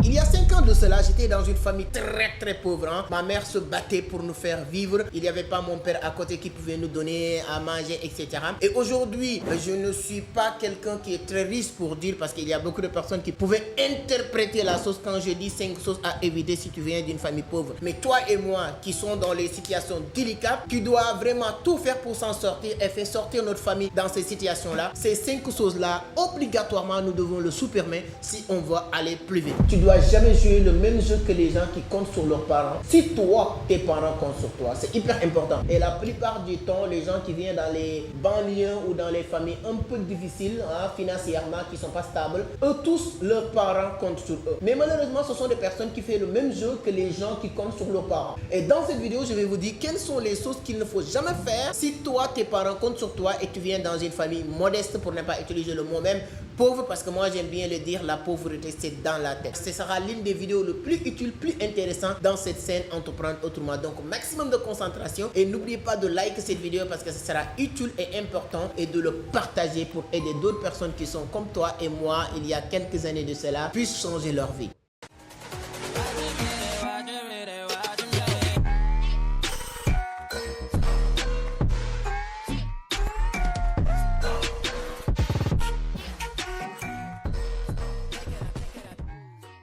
Il y a 5 ans de cela, j'étais dans une famille très pauvre. Hein. Ma mère se battait pour nous faire vivre. Il n'y avait pas mon père à côté qui pouvait nous donner à manger, etc. Et aujourd'hui, je ne suis pas quelqu'un qui est très riche pour dire, parce qu'il y a beaucoup de personnes qui pouvaient interpréter la sauce quand je dis 5 choses à éviter si tu viens d'une famille pauvre. Mais toi et moi, qui sont dans les situations délicates, tu dois vraiment tout faire pour s'en sortir et faire sortir notre famille dans ces situations-là. Ces 5 choses-là, obligatoirement, nous devons le supprimer si on veut aller plus vite. Tu dois jamais jouer le même jeu que les gens qui comptent sur leurs parents. Si toi, tes parents comptent sur toi, c'est hyper important. Et la plupart du temps, les gens qui viennent dans les banlieues ou dans les familles un peu difficiles, hein, financièrement, qui sont pas stables, eux tous, leurs parents comptent sur eux. Mais malheureusement, ce sont des personnes qui font le même jeu que les gens qui comptent sur leurs parents. Et dans cette vidéo, je vais vous dire quelles sont les choses qu'il ne faut jamais faire si toi, tes parents comptent sur toi et tu viens dans une famille modeste, pour ne pas utiliser le mot même pauvre, parce que moi j'aime bien le dire, la pauvreté c'est dans la tête. Ce sera l'une des vidéos le plus utile, plus intéressant dans cette scène Entreprendre Autrement. Donc maximum de concentration et n'oubliez pas de liker cette vidéo parce que ce sera utile et important, et de le partager pour aider d'autres personnes qui sont comme toi et moi il y a quelques années de cela puissent changer leur vie.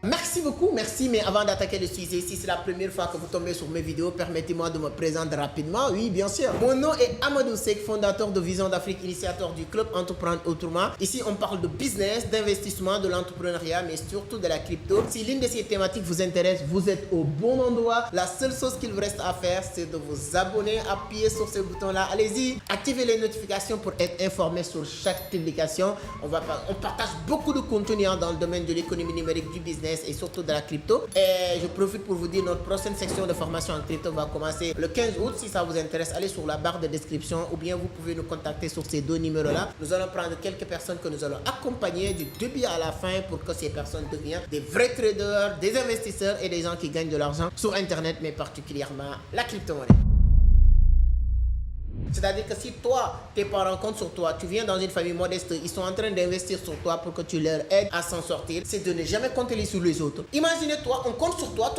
Merci beaucoup, merci, mais avant d'attaquer le sujet, si c'est la première fois que vous tombez sur mes vidéos, permettez-moi de me présenter rapidement. Oui, bien sûr. Mon nom est Amadou Seck, fondateur de Vision d'Afrique, initiateur du club Entreprendre Autrement. Ici, on parle de business, d'investissement, de l'entrepreneuriat, mais surtout de la crypto. Si l'une de ces thématiques vous intéresse, vous êtes au bon endroit. La seule chose qu'il vous reste à faire, c'est de vous abonner, appuyer sur ce bouton-là. Allez-y, activez les notifications pour être informé sur chaque publication. On partage beaucoup de contenu dans le domaine de l'économie numérique, du business et surtout de la crypto. Et je profite pour vous dire, notre prochaine section de formation en crypto va commencer le 15 août. Si ça vous intéresse, allez sur la barre de description ou bien vous pouvez nous contacter sur ces 2 numéros-là. Nous allons prendre quelques personnes que nous allons accompagner du début à la fin pour que ces personnes deviennent des vrais traders, des investisseurs et des gens qui gagnent de l'argent sur Internet, mais particulièrement la crypto-monnaie. C'est-à-dire que si toi, tes parents comptent sur toi, tu viens dans une famille modeste, ils sont en train d'investir sur toi pour que tu leur aides à s'en sortir, c'est de ne jamais compter sur les autres. Imaginez-toi, on compte sur toi,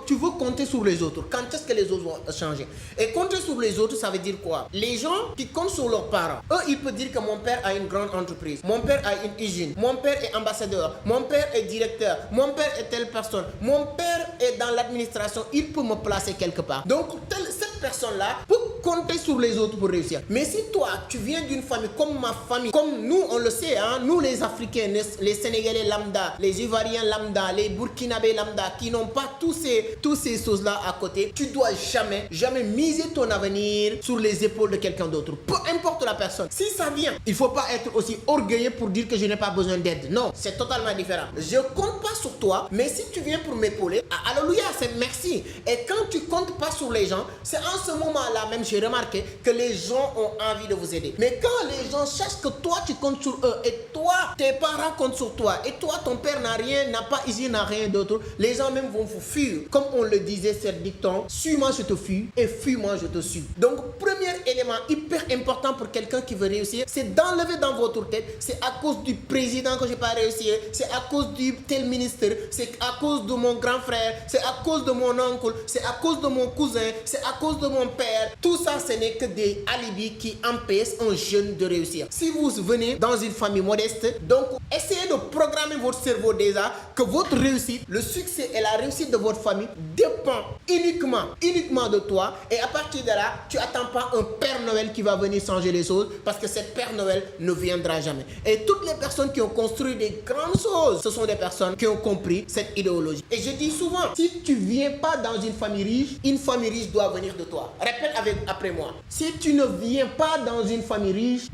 tu veux compter sur les autres. Quand est-ce que les autres vont changer? Et compter sur les autres, ça veut dire quoi? Les gens qui comptent sur leurs parents, eux, ils peuvent dire que mon père a une grande entreprise, mon père a une usine, mon père est ambassadeur, mon père est directeur, mon père est telle personne, mon père est dans l'administration, il peut me placer quelque part. Donc, cette personne-là peut compter sur les autres pour réussir. Mais si toi, tu viens d'une famille comme ma famille, comme nous, on le sait, hein, nous les Africains, les Sénégalais lambda, les Ivoiriens lambda, les Burkinabés lambda, qui n'ont pas tous ces choses-là à côté, tu dois jamais miser ton avenir sur les épaules de quelqu'un d'autre. Peu importe la personne. Si ça vient, il ne faut pas être aussi orgueilleux pour dire que je n'ai pas besoin d'aide. Non, c'est totalement différent. Je ne compte pas sur toi, mais si tu viens pour m'épauler, alléluia, c'est merci. Et quand tu ne comptes pas sur les gens, c'est en ce moment-là même, j'ai remarqué que les gens ont envie de vous aider. Mais quand les gens sachent que toi, tu comptes sur eux et toi, tes parents comptent sur toi et toi, ton père n'a rien, n'a pas ici, n'a rien d'autre, les gens même vont vous fuir. Comme on le disait, c'est dicton, suis-moi, je te fuis et fuis-moi, je te suis. Donc, premier élément hyper important pour quelqu'un qui veut réussir, c'est d'enlever dans votre tête, c'est à cause du président que je n'ai pas réussi, c'est à cause du tel ministre, c'est à cause de mon grand frère, c'est à cause de mon oncle, c'est à cause de mon cousin, c'est à cause de mon père. Tout ça, ce n'est que des alibis qui empêchent un jeune de réussir. Si vous venez dans une famille modeste, donc essayez de programmer votre cerveau déjà que votre réussite, le succès et la réussite de votre famille dépend uniquement de toi. Et à partir de là, tu n'attends pas un Père Noël qui va venir changer les choses, parce que cet Père Noël ne viendra jamais. Et toutes les personnes qui ont construit des grandes choses, ce sont des personnes qui ont compris cette idéologie. Et je dis souvent, si tu ne viens pas dans une famille riche doit venir de toi. Répète après moi. Si tu ne viens pas dans une famille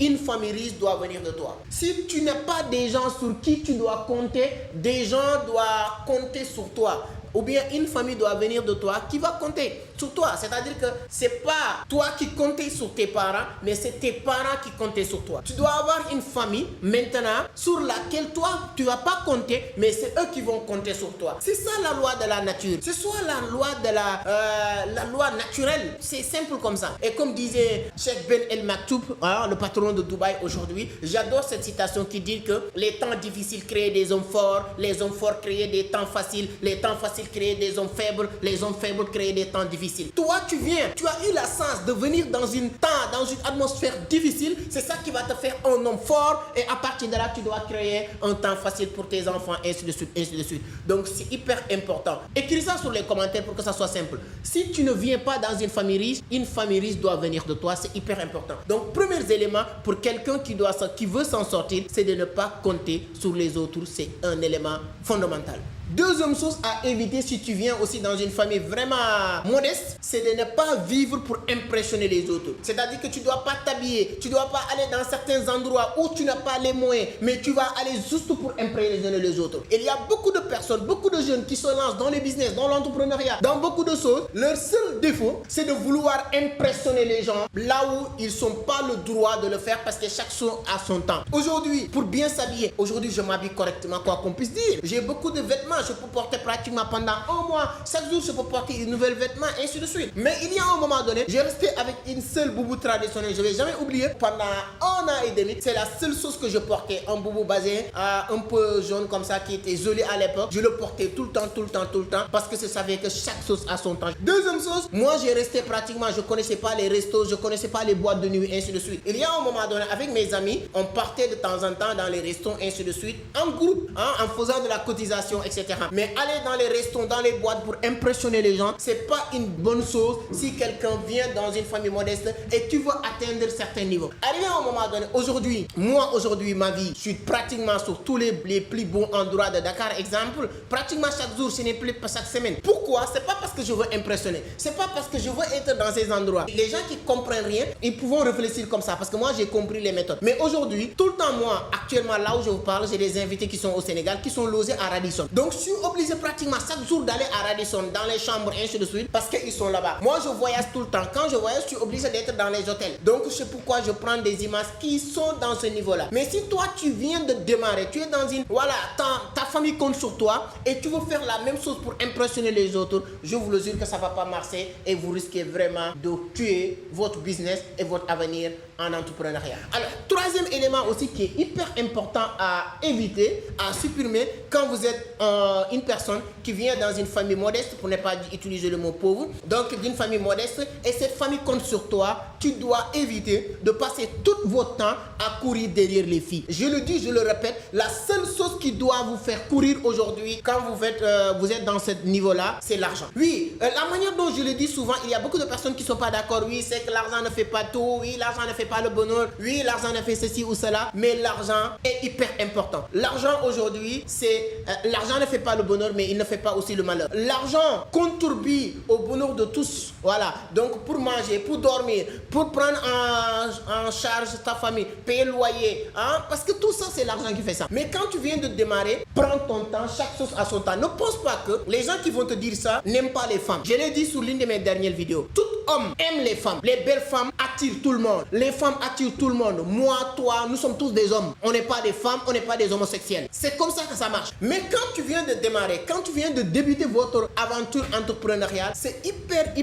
riche doit venir de toi. Si tu n'es pas des gens sur qui tu dois compter, des gens doivent compter sur toi. ou bien une famille doit venir de toi qui va compter sur toi. C'est-à-dire que c'est pas toi qui comptais sur tes parents, mais c'est tes parents qui comptaient sur toi. Tu dois avoir une famille maintenant sur laquelle toi, tu vas pas compter, mais c'est eux qui vont compter sur toi. C'est ça la loi de la nature. C'est soit la loi de la loi naturelle. C'est simple comme ça. Et comme disait Cheikh Ben El Maktoum, hein, le patron de Dubaï aujourd'hui, j'adore cette citation qui dit que les temps difficiles créent des hommes forts, les hommes forts créent des temps faciles, les temps faciles créent des hommes faibles, les hommes faibles créent des temps difficiles. Toi, tu viens, tu as eu la chance de venir dans une atmosphère difficile, c'est ça qui va te faire un homme fort, et à partir de là, tu dois créer un temps facile pour tes enfants, ainsi de suite, ainsi de suite. Donc, c'est hyper important. Écris ça sur les commentaires pour que ça soit simple. Si tu ne viens pas dans une famille riche doit venir de toi, c'est hyper important. Donc, premier élément pour quelqu'un qui veut s'en sortir, c'est de ne pas compter sur les autres, c'est un élément fondamental. Deuxième chose à éviter si tu viens aussi dans une famille vraiment modeste, c'est de ne pas vivre pour impressionner les autres. C'est-à-dire que tu ne dois pas t'habiller, tu ne dois pas aller dans certains endroits où tu n'as pas les moyens, mais tu vas aller juste pour impressionner les autres. Il y a beaucoup de personnes, beaucoup de jeunes qui se lancent dans le business, dans l'entrepreneuriat, dans beaucoup de choses. Leur seul défaut, c'est de vouloir impressionner les gens là où ils n'ont pas le droit de le faire parce que chaque chose a son temps. Aujourd'hui, pour bien s'habiller, aujourd'hui je m'habille correctement, quoi qu'on puisse dire. J'ai beaucoup de vêtements, je peux porter pratiquement pendant un mois. Chaque jour, je peux porter une nouvelle vêtement, ainsi de suite. Mais il y a un moment donné, j'ai resté avec une seule boubou traditionnelle. Je ne vais jamais oublier, pendant un an et demi, c'est la seule chose que je portais. Un boubou basé, un peu jaune comme ça, qui était joli à l'époque. Je le portais tout le temps, parce que je savais que chaque chose a son temps. Deuxième chose, moi j'ai resté pratiquement, je ne connaissais pas les restos, je ne connaissais pas les boîtes de nuit, ainsi de suite. Il y a un moment donné, avec mes amis, on partait de temps en temps dans les restos, ainsi de suite, en groupe, en faisant de la cotisation, etc. Mais aller dans les restaurants, dans les boîtes pour impressionner les gens, c'est pas une bonne chose si quelqu'un vient dans une famille modeste et tu veux atteindre certains niveaux. Arrivé à un moment donné, aujourd'hui, ma vie, je suis pratiquement sur tous les plus bons endroits de Dakar, exemple, pratiquement chaque jour, ce n'est plus pas chaque semaine. Pourquoi? C'est pas parce que je veux impressionner, c'est pas parce que je veux être dans ces endroits. Les gens qui comprennent rien, ils pourront réfléchir comme ça parce que moi j'ai compris les méthodes. Mais aujourd'hui, tout le temps, moi, actuellement là où je vous parle, j'ai des invités qui sont au Sénégal, qui sont logés à Radisson. Donc je suis obligé pratiquement chaque jour d'aller à Radisson, dans les chambres, ainsi de suite, parce qu'ils sont là-bas. Moi, je voyage tout le temps. Quand je voyage, je suis obligé d'être dans les hôtels. Donc, c'est pourquoi je prends des images qui sont dans ce niveau-là. Mais si toi, tu viens de démarrer, tu es dans une... Voilà, ta famille compte sur toi et tu veux faire la même chose pour impressionner les autres, je vous le jure que ça ne va pas marcher et vous risquez vraiment de tuer votre business et votre avenir en entrepreneuriat. Alors, troisième élément aussi qui est hyper important à éviter, à supprimer quand vous êtes une personne qui vient dans une famille modeste, pour ne pas utiliser le mot pauvre, donc d'une famille modeste, et cette famille compte sur toi, tu dois éviter de passer tout votre temps à courir derrière les filles. Je le dis, je le répète, la seule chose qui doit vous faire courir aujourd'hui quand vous êtes dans ce niveau-là, c'est l'argent. Oui, la manière dont je le dis souvent, il y a beaucoup de personnes qui ne sont pas d'accord. Oui, c'est que l'argent ne fait pas tout. Oui, l'argent ne fait pas le bonheur. Oui, l'argent ne fait ceci ou cela. Mais l'argent est hyper important. L'argent aujourd'hui, l'argent ne fait pas le bonheur, mais il ne fait pas aussi le malheur. L'argent contribue au bonheur de tous. Voilà. Donc, pour manger, pour dormir, pour prendre en charge ta famille, payer le loyer. Hein? Parce que tout ça, c'est l'argent qui fait ça. Mais quand tu viens de démarrer, prends ton temps. Chaque chose a son temps. Ne pense pas que les gens qui vont te dire ça n'aiment pas les femmes. Je l'ai dit sur l'une de mes dernières vidéos. Tout homme aime les femmes. Les belles femmes attirent tout le monde. Les femmes attirent tout le monde. Moi, toi, nous sommes tous des hommes. On n'est pas des femmes, on n'est pas des homosexuels. C'est comme ça que ça marche. Mais quand tu viens de démarrer, quand tu viens de débuter votre aventure entrepreneuriale, c'est hyper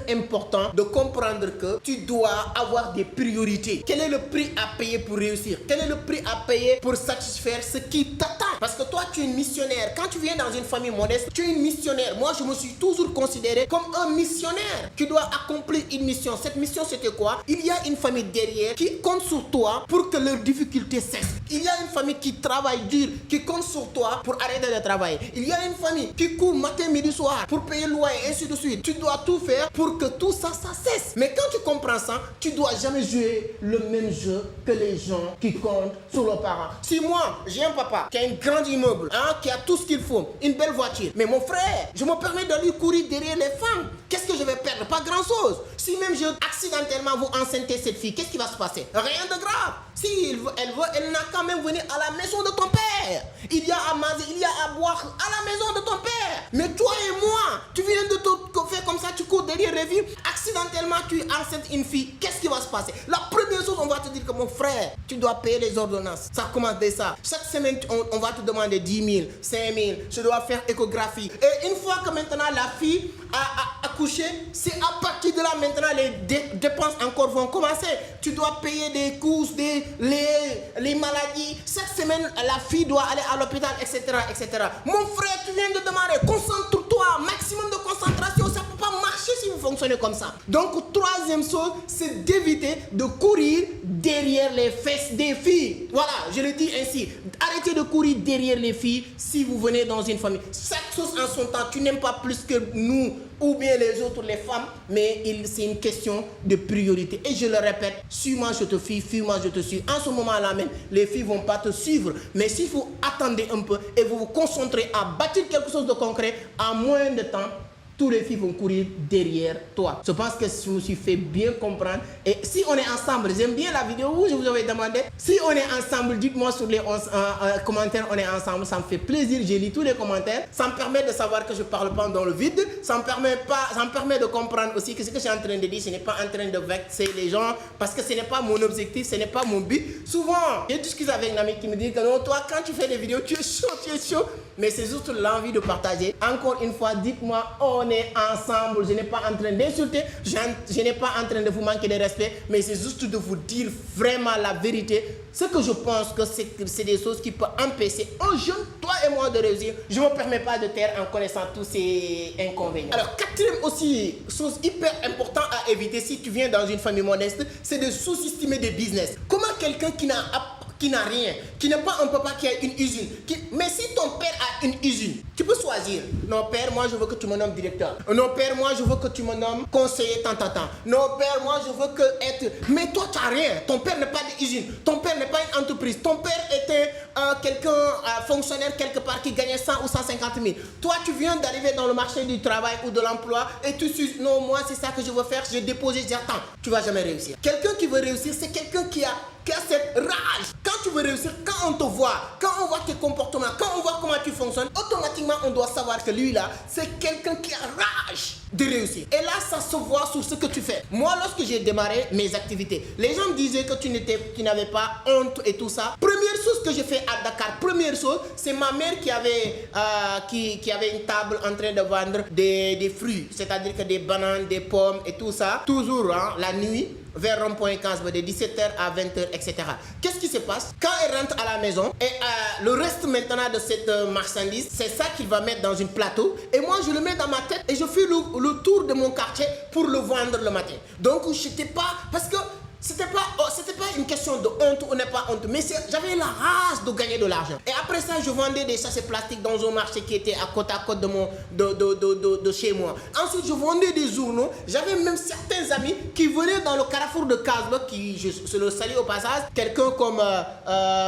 important de comprendre que tu dois avoir des priorités. Quel est le prix à payer pour réussir? Quel est le prix à payer pour satisfaire ce qui t'attend? Parce que toi, tu es une missionnaire. Quand tu viens dans une famille modeste, tu es une missionnaire. Moi, je me suis toujours considéré comme un missionnaire. Tu dois accomplir une mission. Cette mission, c'était quoi? Il y a une famille derrière qui compte sur toi pour que leurs difficultés cessent. Il y a une famille qui travaille dur, qui compte sur toi pour arrêter de travailler. Il y a une famille qui court matin, midi, soir pour payer le loyer, ainsi de suite. Tu dois tout faire pour que tout ça, ça cesse. Mais quand tu comprends ça, tu dois jamais jouer le même jeu que les gens qui comptent sur leurs parents. Si moi, j'ai un papa qui a un grand immeuble, qui a tout ce qu'il faut, une belle voiture, mais mon frère, je me permets de lui courir derrière les femmes. Qu'est-ce que je vais perdre? Pas grand-chose. Si même je accidentellement vous enceintez cette fille, qu'est-ce qui va se passer? Rien de grave. Si elle n'a qu'à même venir à la maison de ton père. Il y a à manger, il y a à boire à la maison de ton père. Mais toi et moi, les filles. Accidentellement, tu enceintes une fille. Qu'est-ce qui va se passer? La première chose, on va te dire que mon frère, tu dois payer les ordonnances. Ça commence dès ça. Chaque semaine, on va te demander 10 000, 5 000. Je dois faire échographie. Et une fois que maintenant la fille a accouché, c'est à partir de là maintenant les dépenses encore vont commencer. Tu dois payer des courses, les maladies. Chaque semaine, la fille doit aller à l'hôpital, etc., etc. Mon frère, tu viens de démarrer. Concentre-toi. Maximum de concentration. Ça ne peut pas marcher si vous fonctionnez comme ça. Donc, troisième chose, c'est d'éviter de courir derrière les fesses des filles. Voilà, je le dis ainsi. Arrêtez de courir derrière les filles si vous venez dans une famille. Chaque chose en son temps. Tu n'aimes pas plus que nous ou bien les autres, les femmes, mais c'est une question de priorité. Et je le répète, suis-moi, je te suis, fuis-moi, je te suis. En ce moment-là même, les filles ne vont pas te suivre. Mais s'il faut attendre un peu et vous vous concentrez à bâtir quelque chose de concret, en moins de temps, tous les filles vont courir derrière toi. Je pense que je me suis fait bien comprendre. Et si on est ensemble, j'aime bien la vidéo où je vous avais demandé. Si on est ensemble, dites-moi sur les 11 commentaires, on est ensemble. Ça me fait plaisir, j'ai lu tous les commentaires. Ça me permet de savoir que je ne parle pas dans le vide. Ça me permet de comprendre aussi que ce que je suis en train de dire, ce n'est pas en train de vexer les gens. Parce que ce n'est pas mon objectif, ce n'est pas mon but. Souvent, j'ai discuté avec un ami qui me dit que non, toi, quand tu fais des vidéos, tu es chaud. Mais c'est juste l'envie de partager. Encore une fois, dites-moi, on est ensemble. Je n'ai pas en train d'insulter, je n'ai pas en train de vous manquer de respect, mais c'est juste de vous dire vraiment la vérité. Ce que je pense que c'est des choses qui peuvent empêcher un jeune, toi et moi, de réussir. Je ne me permets pas de taire en connaissant tous ces inconvénients. Alors, quatrième aussi, chose hyper importante à éviter si tu viens dans une famille modeste, c'est de sous-estimer des business. Comment quelqu'un qui n'a rien, qui n'a pas un papa qui a une usine. Mais si ton père a une usine, tu peux choisir. Non, père, moi, je veux que tu me nommes directeur. Non, père, moi, je veux que tu me nommes conseiller, tant. Non, père, moi, je veux que être... Mais toi, tu n'as rien. Ton père n'est pas d'usine. Ton père n'est pas une entreprise. Ton père était quelqu'un, fonctionnaire quelque part qui gagnait 100 ou 150 000. Toi, tu viens d'arriver dans le marché du travail ou de l'emploi et tu dis, non, moi, c'est ça que je veux faire. J'ai déposé, j'attends. Tu ne vas jamais réussir. Quelqu'un qui veut réussir, c'est quelqu'un qui a cette rage. Quand tu veux réussir, quand on te voit, quand on voit tes comportements, quand on voit comment tu fonctionnes, automatiquement on doit savoir que lui là, c'est quelqu'un qui a rage de réussir. Et là, ça se voit sur ce que tu fais. Moi, lorsque j'ai démarré mes activités, les gens me disaient que tu n'avais pas honte et tout ça. Première chose que j'ai fait à Dakar, c'est ma mère qui avait une table en train de vendre des fruits, c'est-à-dire que des bananes, des pommes et tout ça, toujours la nuit, vers rond-point Casbah de 17h à 20h, etc. Qu'est-ce qui se passe? Quand elle rentre à la maison, et le reste maintenant de cette marchandise, c'est ça qu'il va mettre dans un plateau. Et moi, je le mets dans ma tête et je fais le tour de mon quartier pour le vendre le matin. Donc, je n'étais pas... Parce que c'était pas une question de honte ou n'est pas honte, mais j'avais la rage de gagner de l'argent. Et après ça, je vendais des sachets plastiques dans un marché qui était à côte de chez moi. Ensuite, je vendais des journaux. J'avais même certains amis qui venaient dans le carrefour de Casbah, qui, je le salue au passage, quelqu'un comme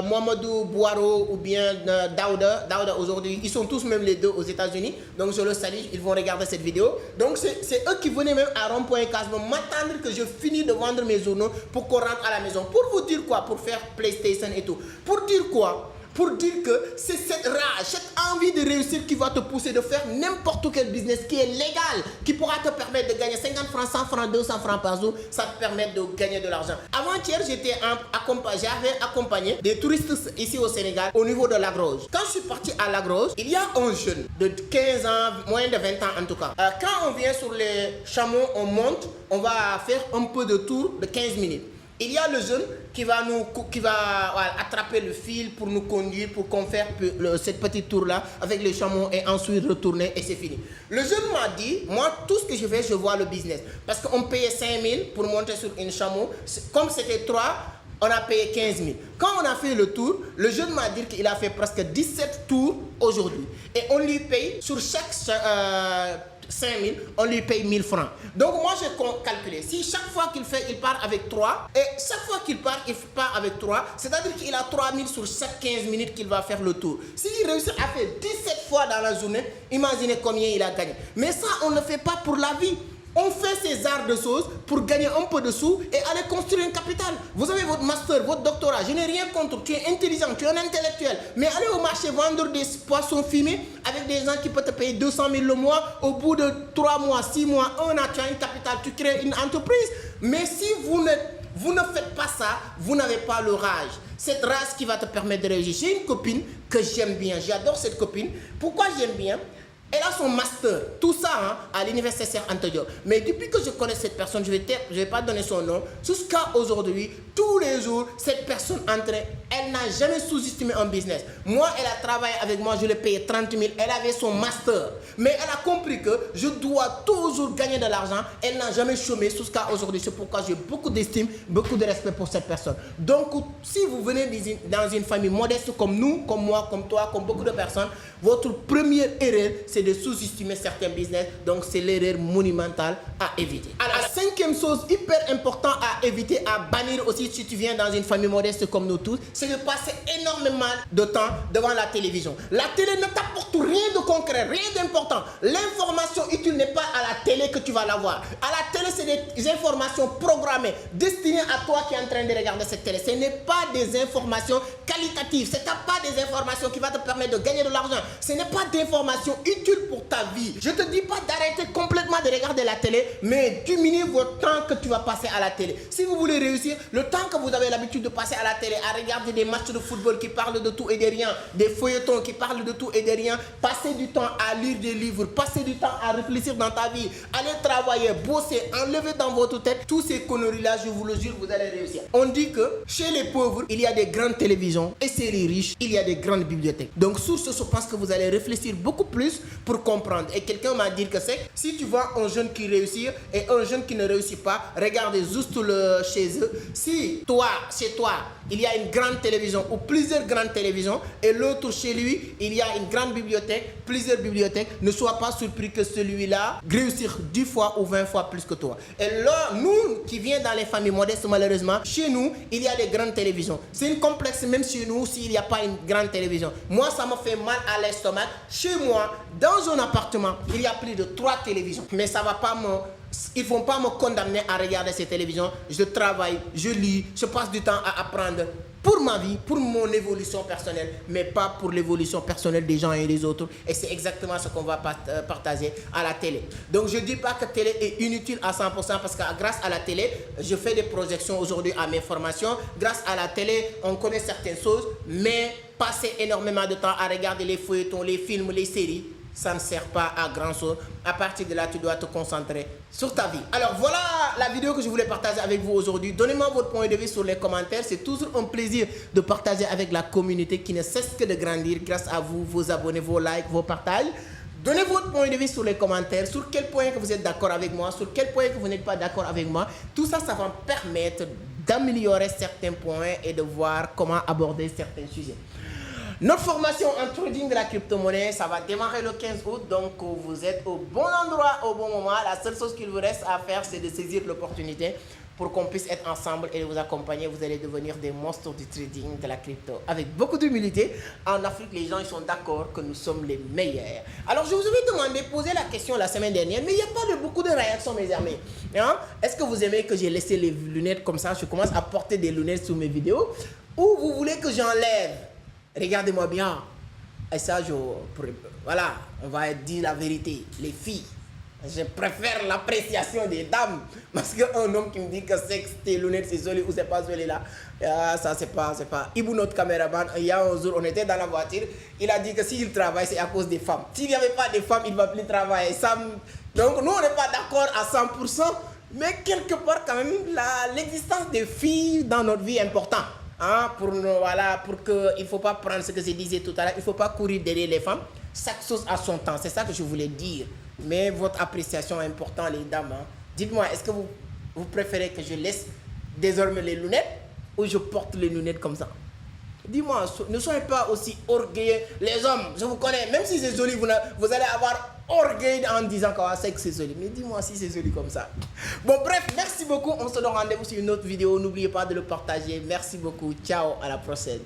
Mohamedou Bouaro ou bien Daouda aujourd'hui, ils sont tous même les deux aux États-Unis. Donc je le salue, ils vont regarder cette vidéo. Donc c'est eux qui venaient même à rond-point Casbah m'attendre que je finis de vendre mes journaux pour qu'on rentre à la maison. Pour vous dire quoi? Pour faire PlayStation et tout. Pour dire quoi? Pour dire que c'est cette rage, cette envie de réussir qui va te pousser de faire n'importe quel business qui est légal, qui pourra te permettre de gagner 50 francs, 100 francs, 200 francs par jour. Ça te permet de gagner de l'argent. Avant-hier, j'avais accompagné des touristes ici au Sénégal au niveau de Lac-Rose. Quand je suis parti à Lac-Rose, il y a un jeune de 15 ans, moins de 20 ans en tout cas. Quand on vient sur les chameaux, on monte, on va faire un peu de tour de 15 minutes. Il y a le jeune qui va attraper le fil pour nous conduire, pour qu'on fasse cette petite tour-là avec les chameaux et ensuite retourner et c'est fini. Le jeune m'a dit, moi, tout ce que je fais, je vois le business. Parce qu'on payait 5 000 pour monter sur une chameau. Comme c'était 3, on a payé 15 000. Quand on a fait le tour, le jeune m'a dit qu'il a fait presque 17 tours aujourd'hui. Et on lui paye sur chaque 5 000, on lui paye 1 000 francs. Donc moi j'ai calculé, si chaque fois qu'il fait, il part avec 3, et chaque fois qu'il part, il part avec 3, c'est-à-dire qu'il a 3 000 sur chaque 15 minutes qu'il va faire le tour. S'il réussit à faire 17 fois dans la journée, imaginez combien il a gagné. Mais ça, on ne le fait pas pour la vie. On fait ces arts de choses pour gagner un peu de sous et aller construire un capital. Vous avez votre master, votre doctorat, je n'ai rien contre, tu es intelligent, tu es un intellectuel. Mais aller au marché vendre des poissons fumés avec des gens qui peuvent te payer 200 000 le mois, au bout de 3 mois, 6 mois, 1 an, tu as un capital, tu crées une entreprise. Mais si vous ne faites pas ça, vous n'avez pas le rage. Cette rage qui va te permettre de réussir. J'ai une copine que j'aime bien, j'adore cette copine. Pourquoi j'aime bien? Elle a son master, tout ça hein, à l'université Cheikh Anta Diop. Mais depuis que je connais cette personne, je vais pas donner son nom, jusqu'à aujourd'hui, tous les jours, cette personne entrait, elle n'a jamais sous-estimé un business. Moi, elle a travaillé avec moi, je l'ai payé 30 000, elle avait son master. Mais elle a compris que je dois toujours gagner de l'argent, elle n'a jamais chômé jusqu'à aujourd'hui. C'est pourquoi j'ai beaucoup d'estime, beaucoup de respect pour cette personne. Donc, si vous venez dans une famille modeste comme nous, comme moi, comme toi, comme beaucoup de personnes, votre première erreur, c'est de sous-estimer certains business. Donc, c'est l'erreur monumentale à éviter. Alors, la cinquième chose hyper importante à éviter, à bannir aussi si tu viens dans une famille modeste comme nous tous, c'est de passer énormément de temps devant la télévision. La télé ne t'apporte rien de concret, rien d'important. L'information utile n'est pas à la télé que tu vas l'avoir. À la télé, c'est des informations programmées, destinées à toi qui es en train de regarder cette télé. Ce n'est pas des informations qualitatives. Ce n'est pas des informations qui vont te permettre de gagner de l'argent. Ce n'est pas d'informations utiles pour ta vie. Je ne te dis pas d'arrêter complètement de regarder la télé, mais diminuer votre temps que tu vas passer à la télé. Si vous voulez réussir, le temps que vous avez l'habitude de passer à la télé, à regarder des matchs de football qui parlent de tout et de rien, des feuilletons qui parlent de tout et de rien, passer du temps à lire des livres, passer du temps à réfléchir dans ta vie, aller travailler, bosser, enlever dans votre tête tous ces conneries-là, je vous le jure, vous allez réussir. On dit que chez les pauvres, il y a des grandes télévisions et chez les riches, il y a des grandes bibliothèques. Donc sur ce, je pense que vous allez réfléchir beaucoup plus pour comprendre. Et quelqu'un m'a dit que c'est si tu vois un jeune qui réussit et un jeune qui ne réussit pas, regardez juste chez eux. Si toi, chez toi, il y a une grande télévision ou plusieurs grandes télévisions et l'autre chez lui, il y a une grande bibliothèque, plusieurs bibliothèques, ne sois pas surpris que celui-là réussisse 10 fois ou 20 fois plus que toi. Et là, nous qui viens dans les familles modestes, malheureusement, chez nous, il y a des grandes télévisions. C'est une complexe même chez nous s'il n'y a pas une grande télévision. Moi, ça me fait mal à l'estomac. Chez moi, dans un appartement, il y a plus de 3 télévisions. Mais ça va pas ils ne vont pas me condamner à regarder ces télévisions. Je travaille, je lis, je passe du temps à apprendre pour ma vie, pour mon évolution personnelle, mais pas pour l'évolution personnelle des gens et des autres. Et c'est exactement ce qu'on va partager à la télé. Donc je ne dis pas que la télé est inutile à 100% parce que grâce à la télé, je fais des projections aujourd'hui à mes formations. Grâce à la télé, on connaît certaines choses, mais passer énormément de temps à regarder les feuilletons, les films, les séries, ça ne sert pas à grand chose. À partir de là, tu dois te concentrer sur ta vie. Alors voilà la vidéo que je voulais partager avec vous aujourd'hui. Donnez-moi votre point de vue sur les commentaires. C'est toujours un plaisir de partager avec la communauté qui ne cesse que de grandir grâce à vous, vos abonnés, vos likes, vos partages. Donnez votre point de vue sur les commentaires, sur quel point que vous êtes d'accord avec moi, sur quel point que vous n'êtes pas d'accord avec moi. Tout ça, ça va me permettre d'améliorer certains points et de voir comment aborder certains sujets. Notre formation en trading de la crypto-monnaie, ça va démarrer le 15 août, donc vous êtes au bon endroit, au bon moment. La seule chose qu'il vous reste à faire, c'est de saisir l'opportunité pour qu'on puisse être ensemble et vous accompagner. Vous allez devenir des monstres du trading de la crypto. Avec beaucoup d'humilité, en Afrique, les gens ils sont d'accord que nous sommes les meilleurs. Alors, je vous avais demandé, poser la question la semaine dernière, mais il n'y a pas beaucoup de réactions, mes amis. Hein? Est-ce que vous aimez que j'ai laissé les lunettes comme ça? Je commence à porter des lunettes sur mes vidéos. Ou vous voulez que j'enlève? Regardez-moi bien. Et ça, voilà, on va dire la vérité. Les filles, je préfère l'appréciation des dames. Parce qu'un homme qui me dit que tes lunettes, c'est joli ou c'est pas joli là, ça, c'est pas. Ibou, notre caméraman, il y a un jour, on était dans la voiture, il a dit que s'il travaille, c'est à cause des femmes. S'il n'y avait pas de femmes, il ne va plus travailler. Donc, nous, on n'est pas d'accord à 100%, mais quelque part, quand même, l'existence des filles dans notre vie est importante. Hein, il ne faut pas prendre ce que je disais tout à l'heure, il ne faut pas courir derrière les femmes. Chaque chose a son temps, c'est ça que je voulais dire. Mais votre appréciation est importante, les dames. Hein. Dites-moi, est-ce que vous préférez que je laisse désormais les lunettes ou je porte les lunettes comme ça? Dis-moi, ne soyez pas aussi orgueilleux. Les hommes, je vous connais, même si c'est joli, vous allez avoir orgueil en disant que c'est joli. Mais dis-moi si c'est joli comme ça. Bon, bref, merci beaucoup. On se donne rendez-vous sur une autre vidéo. N'oubliez pas de le partager. Merci beaucoup. Ciao, à la prochaine.